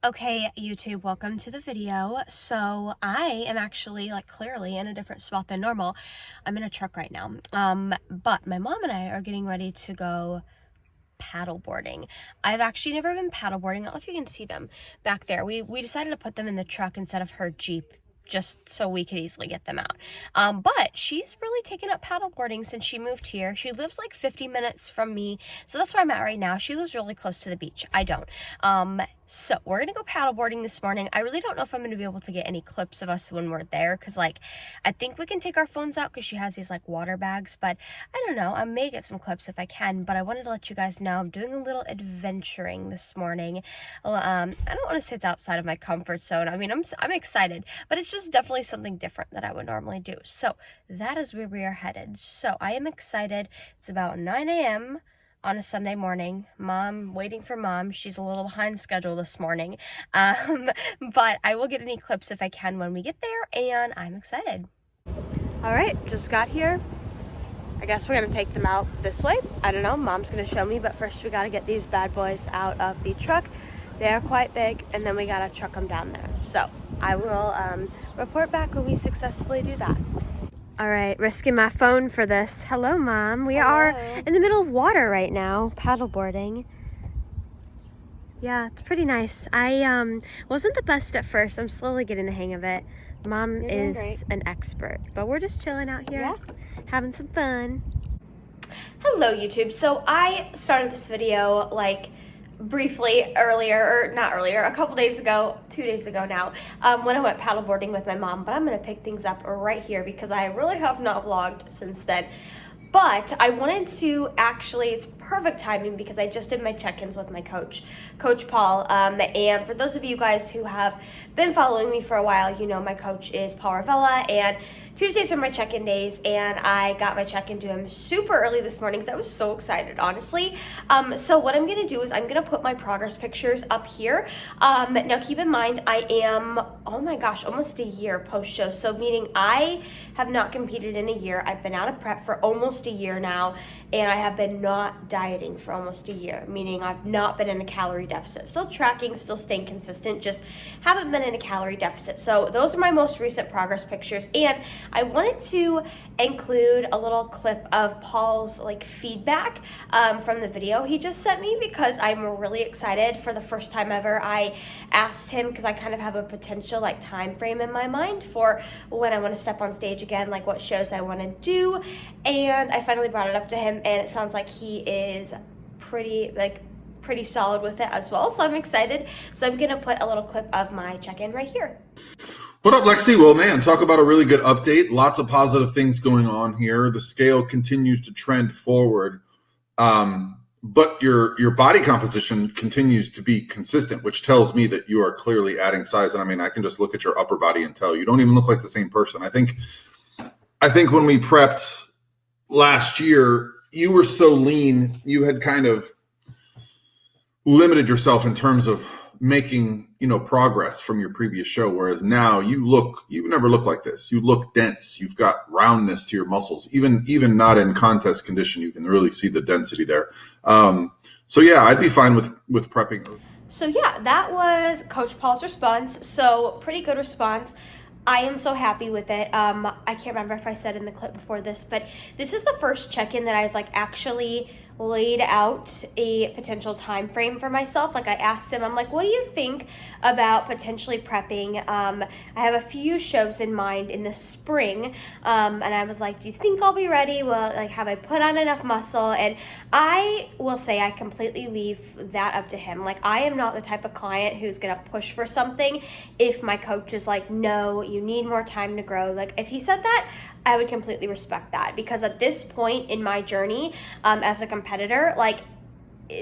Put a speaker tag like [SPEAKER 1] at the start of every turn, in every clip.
[SPEAKER 1] Okay, YouTube, welcome to the video. So I am actually clearly in a different spot than normal. I'm in a truck right now. But my mom and I are getting ready to go paddle boarding. I've actually never been paddle boarding. I don't know if you can see them back there. We decided to put them in the truck instead of her Jeep, just so we could easily get them out. But she's really taken up paddleboarding since she moved here. She lives like 50 minutes from me, so that's where I'm at right now. She lives really close to the beach. I don't. So we're gonna go paddleboarding this morning. I really don't know if I'm gonna be able to get any clips of us when we're there, because I think we can take our phones out because she has these water bags, but I don't know. I may get some clips if I can, but I wanted to let you guys know I'm doing a little adventuring this morning. I don't want to say it's outside of my comfort zone. I mean, I'm excited, but it's just definitely something different that I would normally do. So that is where we are headed. So I am excited. It's about 9 a.m. on a Sunday morning. Waiting for mom. She's a little behind schedule this morning. But I will get any clips if I can when we get there, and I'm excited. All right, just got here. I guess we're gonna take them out this way. I don't know, mom's gonna show me, but first we gotta get these bad boys out of the truck. They're quite big, and then we gotta truck them down there. So I will report back when we successfully do that. All right, risking my phone for this. Hello, Mom. We are in the middle of water right now, paddleboarding. Yeah, it's pretty nice. I wasn't the best at first. I'm slowly getting the hang of it. Mom is an expert, but we're just chilling out here, having some fun. Hello, YouTube. So I started this video briefly earlier, or not earlier, a couple days ago, 2 days ago now, when I went paddleboarding with my mom, but I'm gonna pick things up right here because I really have not vlogged since then. But I wanted to actually, it's perfect timing because I just did my check-ins with my coach, Coach Paul. And for those of you guys who have been following me for a while, you know my coach is Paul Ravella, and Tuesdays are my check-in days, and I got my check-in to him super early this morning because I was so excited, honestly. So what I'm gonna do is I'm gonna put my progress pictures up here. Now keep in mind, I am, oh my gosh, almost a year post-show, so meaning I have not competed in a year. I've been out of prep for almost a year now, and I have been not dieting for almost a year, meaning I've not been in a calorie deficit. Still tracking, still staying consistent, just haven't been in a calorie deficit. So those are my most recent progress pictures, and I wanted to include a little clip of Paul's feedback from the video he just sent me because I'm really excited. For the first time ever, I asked him, because I kind of have a potential time frame in my mind for when I want to step on stage again, what shows I want to do, and I finally brought it up to him, and it sounds like he is pretty solid with it as well, so I'm excited. So I'm gonna put a little clip of my check-in right here.
[SPEAKER 2] What up, Lexi? Well, man, talk about a really good update. Lots of positive things going on here. The scale continues to trend forward, but your body composition continues to be consistent, which tells me that you are clearly adding size. And I mean, I can just look at your upper body and tell you don't even look like the same person. I think when we prepped last year, you were so lean, you had kind of limited yourself in terms of making progress from your previous show, whereas now you never look like this. You look dense. You've got roundness to your muscles. Even not in contest condition, you can really see the density there. So yeah, I'd be fine with prepping.
[SPEAKER 1] So yeah, that was Coach Paul's response. So pretty good response. I am so happy with it. I can't remember if I said in the clip before this, but this is the first check-in that I've actually laid out a potential time frame for myself. I asked him, I'm like, what do you think about potentially prepping? I have a few shows in mind in the spring, and I was like, do you think I'll be ready? Well, have I put on enough muscle? And I will say I completely leave that up to him. I am not the type of client who's gonna push for something if my coach is like, no, you need more time to grow. If he said that, I would completely respect that, because at this point in my journey as a competitor,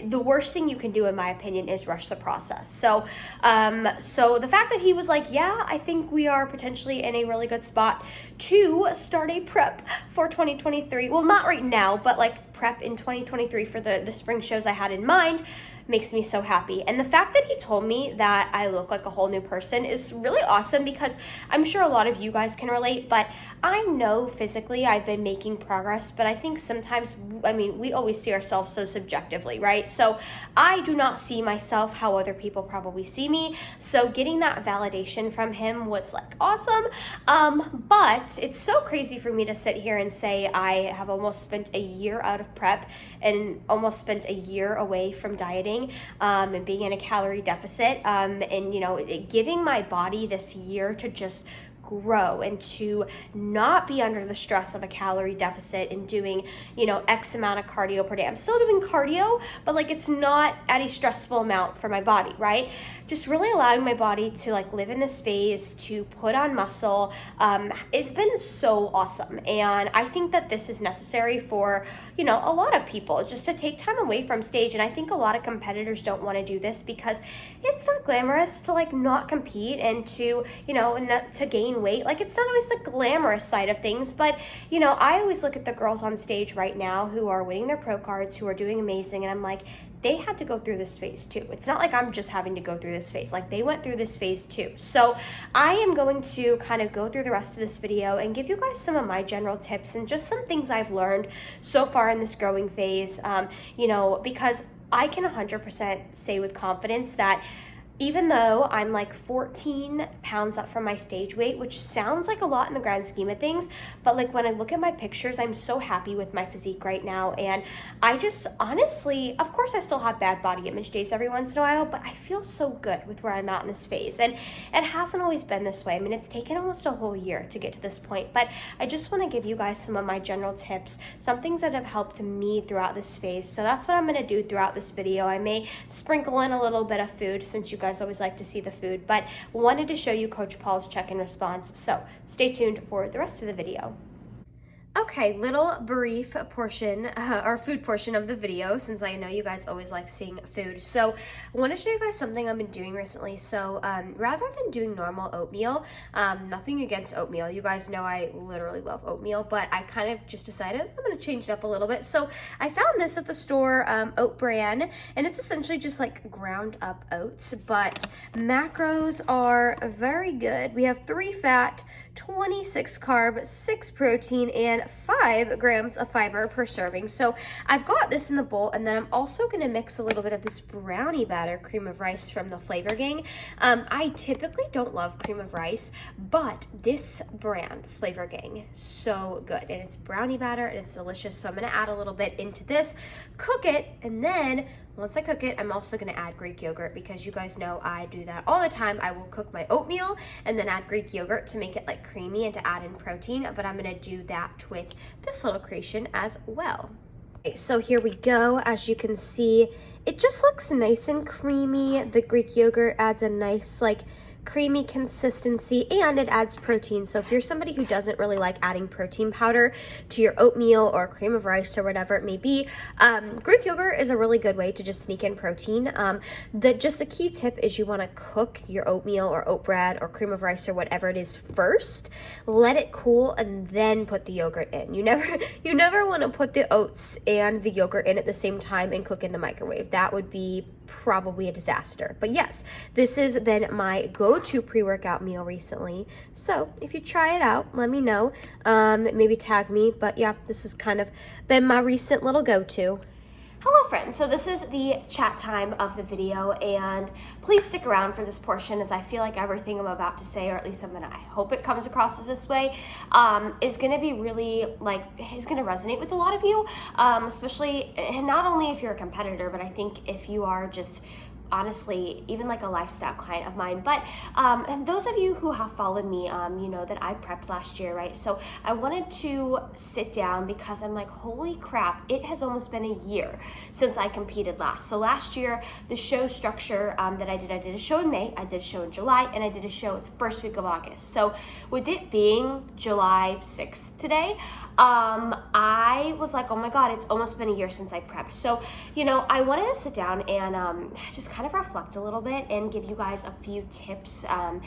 [SPEAKER 1] the worst thing you can do, in my opinion, is rush the process. So the fact that he was like, yeah, I think we are potentially in a really good spot to start a prep for 2023. Well, not right now, but prep in 2023 for the spring shows I had in mind. makes me so happy. And the fact that he told me that I look like a whole new person is really awesome, because I'm sure a lot of you guys can relate, but I know physically I've been making progress, but I think sometimes, I mean, we always see ourselves so subjectively, right? So I do not see myself how other people probably see me. So getting that validation from him was like awesome. But it's so crazy for me to sit here and say I have almost spent a year out of prep and almost spent a year away from dieting, and being in a calorie deficit, and you know, giving my body this year to just grow and to not be under the stress of a calorie deficit and doing, you know, X amount of cardio per day. I'm still doing cardio, but like it's not at a stressful amount for my body, right? Just really allowing my body to like live in this phase, to put on muscle. It's been so awesome. And I think that this is necessary for, you know, a lot of people, just to take time away from stage. And I think a lot of competitors don't want to do this because it's not glamorous to like not compete and to, you know, and to gain weight. Like it's not always the glamorous side of things, but you know, I always look at the girls on stage right now who are winning their pro cards, who are doing amazing, and I'm like, they had to go through this phase too. It's not like I'm just having to go through this phase, like they went through this phase too. So I am going to kind of go through the rest of this video and give you guys some of my general tips and just some things I've learned so far in this growing phase, you know, because I can 100% say with confidence that even though I'm like 14 pounds up from my stage weight, which sounds like a lot in the grand scheme of things, but like when I look at my pictures, I'm so happy with my physique right now. And I just honestly, of course I still have bad body image days every once in a while, but I feel so good with where I'm at in this phase. And it hasn't always been this way. I mean, it's taken almost a whole year to get to this point, but I just want to give you guys some of my general tips, some things that have helped me throughout this phase. So that's what I'm going to do throughout this video. I may sprinkle in a little bit of food since you guys always like to see the food, but wanted to show you Coach Paul's check-in response. So stay tuned for the rest of the video. Okay, little brief portion, or food portion of the video, since I know you guys always like seeing food. So I want to show you guys something I've been doing recently. So rather than doing normal oatmeal, nothing against oatmeal. You guys know I literally love oatmeal, but I kind of just decided I'm going to change it up a little bit. So I found this at the store, Oat Bran, and it's essentially just like ground up oats, but macros are very good. We have 3 fat, 26 carb, 6 protein, and 5 grams of fiber per serving. So I've got this in the bowl, and then I'm also going to mix a little bit of this brownie batter cream of rice from the Flavor Gang. I typically don't love cream of rice, but this brand, Flavor Gang, so good. And it's brownie batter, and it's delicious. So I'm going to add a little bit into this, cook it, and then once I cook it, I'm also going to add Greek yogurt, because you guys know I do that all the time. I will cook my oatmeal and then add Greek yogurt to make it like creamy and to add in protein, but I'm going to do that with this little creation as well. Okay, so here we go. As you can see, it just looks nice and creamy. The Greek yogurt adds a nice like creamy consistency, and it adds protein. So if you're somebody who doesn't really like adding protein powder to your oatmeal or cream of rice or whatever it may be, Greek yogurt is a really good way to just sneak in protein. The key tip is you want to cook your oatmeal or oat bread or cream of rice or whatever it is first, let it cool, and then put the yogurt in. You never want to put the oats and the yogurt in at the same time and cook in the microwave. That would be probably a disaster. But yes, this has been my go-to pre-workout meal recently. So if you try it out, let me know. Maybe tag me. But yeah, this has kind of been my recent little go-to. Hello friends, so this is the chat time of the video, and please stick around for this portion, as I feel like everything I'm about to say, or at least I hope it comes across as this way, is going to be really is going to resonate with a lot of you, especially, and not only if you're a competitor, but I think if you are just honestly even like a lifestyle client of mine. But and those of you who have followed me, you know that I prepped last year, right? So I wanted to sit down because I'm like, holy crap, it has almost been a year since I competed last. So last year, the show structure that I did a show in May, I did a show in July, and I did a show the first week of August. So with it being July 6th today, I was like, oh my God, it's almost been a year since I prepped. So, you know, I wanted to sit down and just kind of reflect a little bit and give you guys a few tips and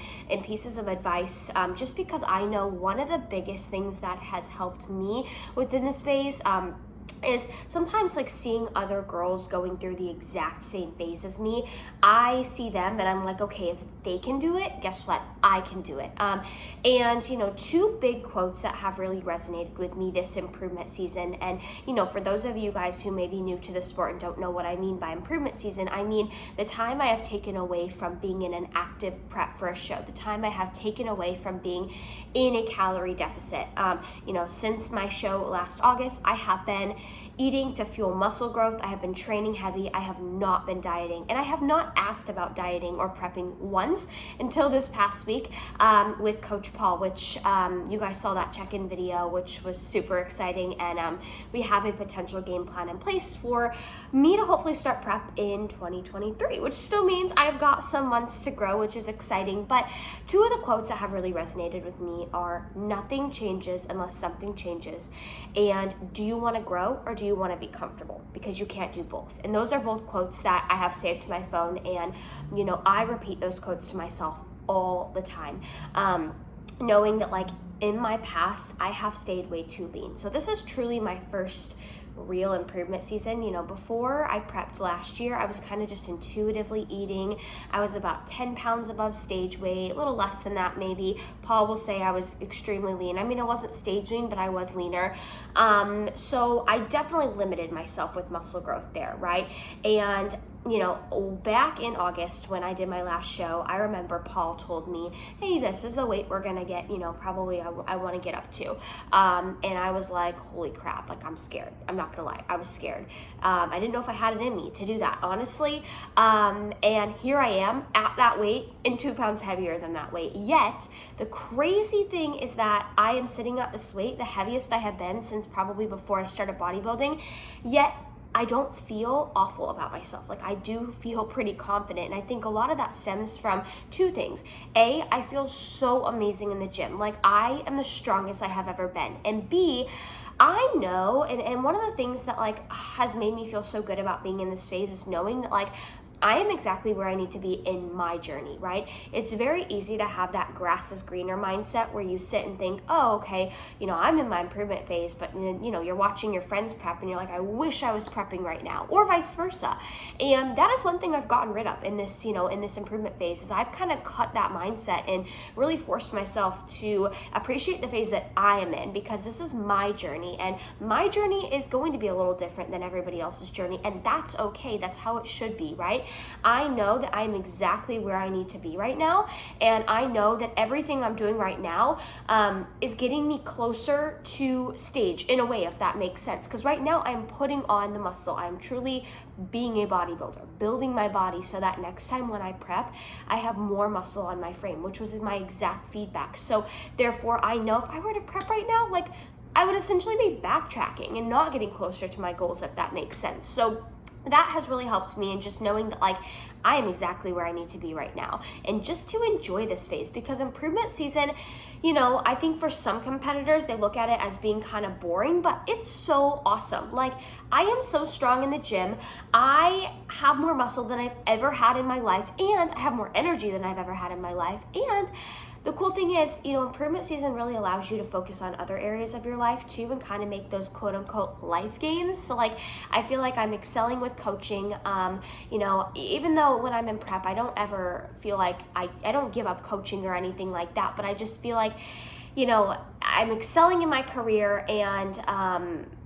[SPEAKER 1] pieces of advice, just because I know one of the biggest things that has helped me within this phase, is sometimes like seeing other girls going through the exact same phase as me. I see them and I'm like, okay, if they can do it, guess what? I can do it. And, you know, two big quotes that have really resonated with me this improvement season. And, you know, for those of you guys who may be new to the sport and don't know what I mean by improvement season, I mean the time I have taken away from being in an active prep for a show, the time I have taken away from being in a calorie deficit. You know, since my show last August, I have been eating to fuel muscle growth. I have been training heavy. I have not been dieting, and I have not asked about dieting or prepping once until this past week with Coach Paul, which you guys saw that check-in video, which was super exciting. And we have a potential game plan in place for me to hopefully start prep in 2023, which still means I've got some months to grow, which is exciting. But two of the quotes that have really resonated with me are nothing changes unless something changes, and do you want to grow or do you want to be comfortable? Because you can't do both. And those are both quotes that I have saved to my phone, and you know, I repeat those quotes to myself all the time, knowing that like in my past I have stayed way too lean. So this is truly my first real improvement season. You know, before I prepped last year, I was kind of just intuitively eating. I was about 10 pounds above stage weight, a little less than that maybe. Paul will say I was extremely lean. I mean, I wasn't stage lean, but I was leaner. So I definitely limited myself with muscle growth there, right? And you know, back in August when I did my last show, I remember Paul told me, hey, this is the weight we're gonna get, you know, probably I want to get up to. And I was like, holy crap, like I'm scared. I'm not gonna lie, I was scared. I didn't know if I had it in me to do that, honestly. And here I am at that weight and 2 pounds heavier than that weight. Yet, the crazy thing is that I am sitting at this weight, the heaviest I have been since probably before I started bodybuilding, yet I don't feel awful about myself. Like I do feel pretty confident. And I think a lot of that stems from two things. A, I feel so amazing in the gym. Like I am the strongest I have ever been. And B, I know, and one of the things that like has made me feel so good about being in this phase is knowing that like I am exactly where I need to be in my journey, right? It's very easy to have that grass is greener mindset where you sit and think, oh, okay, you know, I'm in my improvement phase, but then, you know, you're watching your friends prep and you're like, I wish I was prepping right now, or vice versa. And that is one thing I've gotten rid of in this, you know, in this improvement phase is I've kind of cut that mindset and really forced myself to appreciate the phase that I am in, because this is my journey and my journey is going to be a little different than everybody else's journey. And that's okay. That's how it should be, right? I know that I'm exactly where I need to be right now, and I know that everything I'm doing right now is getting me closer to stage in a way, if that makes sense, because right now I'm putting on the muscle. I'm truly being a bodybuilder, building my body so that next time when I prep, I have more muscle on my frame, which was my exact feedback. So therefore, I know if I were to prep right now, like I would essentially be backtracking and not getting closer to my goals, if that makes sense. So that has really helped me, and just knowing that like I am exactly where I need to be right now, and just to enjoy this phase, because improvement season, you know, I think for some competitors they look at it as being kind of boring, but it's so awesome. Like I am so strong in the gym, I have more muscle than I've ever had in my life, and I have more energy than I've ever had in my life. And the cool thing is, you know, improvement season really allows you to focus on other areas of your life too, and kind of make those quote unquote life gains. So like, I feel like I'm excelling with coaching. You know, even though when I'm in prep, I don't ever feel like I don't give up coaching or anything like that, but I just feel like, you know, I'm excelling in my career, and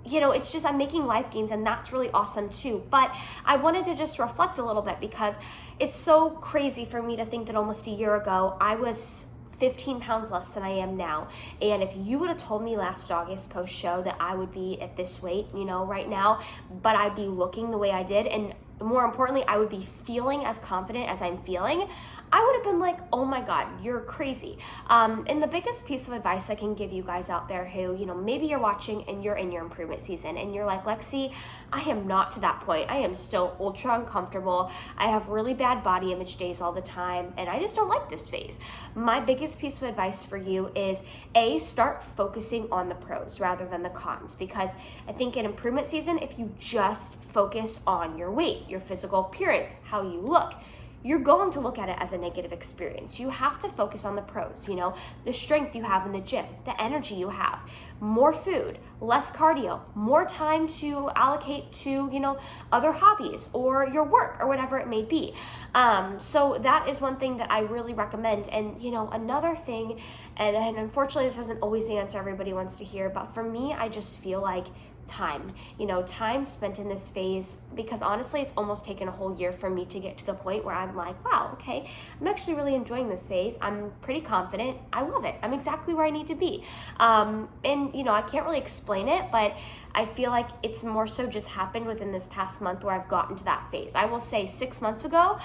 [SPEAKER 1] you know, it's just I'm making life gains, and that's really awesome too. But I wanted to just reflect a little bit, because it's so crazy for me to think that almost a year ago I was 15 pounds less than I am now. And if you would have told me last August post show that I would be at this weight, you know, right now, but I'd be looking the way I did, and more importantly, I would be feeling as confident as I'm feeling, I would have been like, oh my God, you're crazy. And the biggest piece of advice I can give you guys out there who, you know, maybe you're watching and you're in your improvement season and you're like, Lexi, I am not to that point. I am still ultra uncomfortable. I have really bad body image days all the time, and I just don't like this phase. My biggest piece of advice for you is A, start focusing on the pros rather than the cons, because I think in improvement season, if you just focus on your weight, your physical appearance, how you look, you're going to look at it as a negative experience. You have to focus on the pros, you know, the strength you have in the gym, the energy you have, more food, less cardio, more time to allocate to, you know, other hobbies or your work or whatever it may be. So that is one thing that I really recommend. And, you know, another thing, and unfortunately this isn't always the answer everybody wants to hear, but for me, I just feel like time, you know, time spent in this phase, because honestly it's almost taken a whole year for me to get to the point where I'm like, wow, okay, I'm actually really enjoying this phase. I'm pretty confident. I love it. I'm exactly where I need to be. And you know, I can't really explain it, but I feel like it's more so just happened within this past month where I've gotten to that phase. I will say 6 months ago,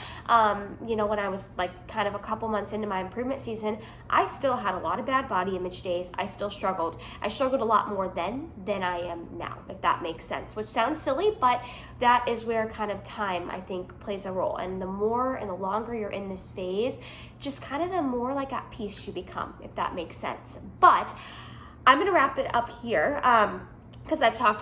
[SPEAKER 1] you know, when I was like kind of a couple months into my improvement season, I still had a lot of bad body image days. I still struggled. I struggled a lot more then than I am now, if that makes sense, which sounds silly, but that is where kind of time, I think, plays a role. And the more and the longer you're in this phase, just kind of the more like at peace you become, if that makes sense. But I'm gonna wrap it up here. Because I've talked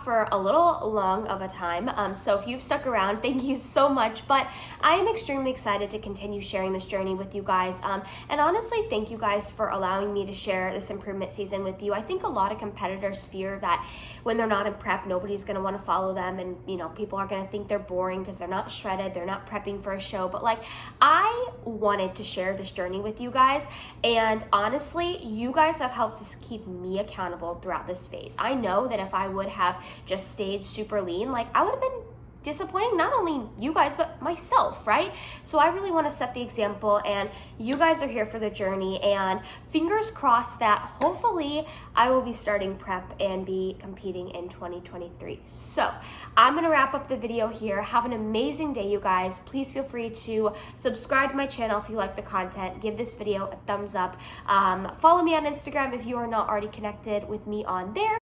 [SPEAKER 1] for a little long of a time. So if you've stuck around, thank you so much. But I am extremely excited to continue sharing this journey with you guys. And honestly, thank you guys for allowing me to share this improvement season with you. I think a lot of competitors fear that when they're not in prep, nobody's gonna wanna follow them, and you know, people are gonna think they're boring because they're not shredded, they're not prepping for a show. But like, I wanted to share this journey with you guys, and honestly, you guys have helped to keep me accountable throughout this phase. I know that if I would have just stayed super lean, like I would have been disappointing not only you guys but myself, right? So I really want to set the example, and you guys are here for the journey, and fingers crossed that hopefully I will be starting prep and be competing in 2023. So I'm gonna wrap up the video here. Have an amazing day, you guys. Please feel free to subscribe to my channel if you like the content. Give this video a thumbs up. Follow me on Instagram if you are not already connected with me on there.